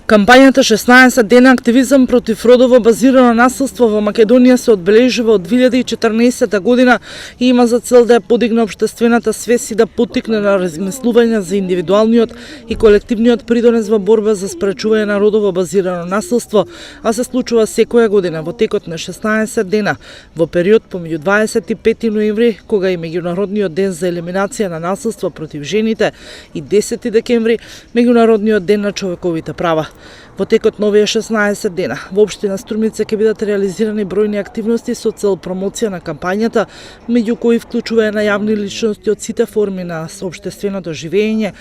Кампањата 16 дена активизам против родово базирано насилство во Македонија се одбележува од 2014 година и има за цел да ја подигне општествената свест и да поттикне на размислување за индивидуалниот и колективниот придонес во борба за спречување на родово базирано насилство, а се случува секоја година во текот на 16 дена во период помеѓу 25 ноември, кога е меѓународниот ден за елиминација на насилство против жените, и 10 декември, меѓународниот ден на човековите права. Во текот на овие 16 дена во општина Струмица ќе бидат реализирани бројни активности со цел промоција на кампањата, меѓу кои вклучување на јавни личности од сите форми на општественото живење,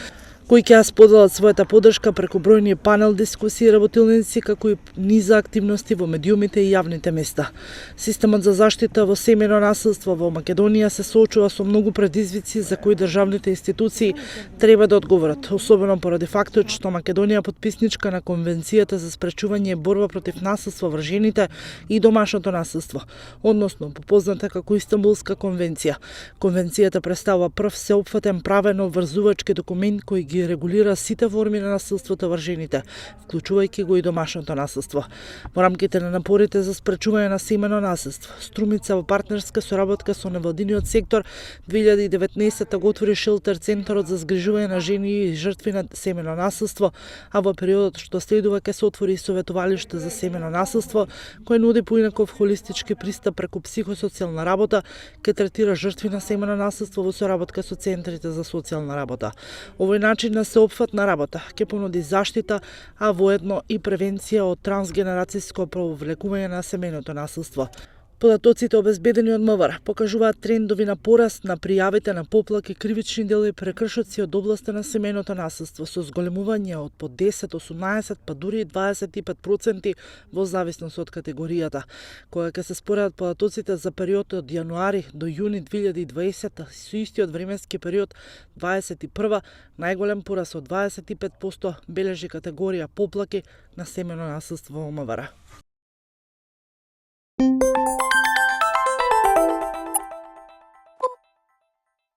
кои ќе ја споделат својата поддршка преку бројни панел дискусии и работилници, како и низа активности во медиумите и јавните места. Системот за заштита во семејно насилство во Македонија се соочува со многу предизвици за кои државните институции треба да одговорат, особено поради фактот што Македонија е потписничка на Конвенцијата за спречување и борба против насилство врз жените и домашното насилство, односно попозната како Истанбулска конвенција. Конвенцијата представува прв сеопфатен правен обврзувачки документ кој ги регулира сите форми на насилството врз жените, вклучувајќи го и домашното насилство. Во рамките на напорите за спречување на семејно насилство, Струмица во партнерска соработка со невладиниот сектор 2019 го отвори шелтер центарот за згрижување на жени и жртви на семејно насилство, а во периодот што следува ќе се отвори и советувалиште за семејно насилство, кој нуди поинаков холистички пристап преку психосоцијална работа, ќе третира жртви на семејно насилство во соработка со центрите за социјална работа. Овој начин на сеопфатна работа ќе понуди заштита, а воедно и превенција од трансгенерацијско повлекување на семејното насилство. Податоците обезбедени од МВР покажуваат трендови на пораст на пријавите на поплаки, кривични дела и прекршоци од областа на семејното насилство со зголемување од по 10, 18 па дури 25% во зависност од категоријата. Кога ќе се споредат податоците за период од јануари до јуни 2020 со истиот временски период 21, најголем пораст од 25% бележи категорија поплаки на семејно насилство во МВР.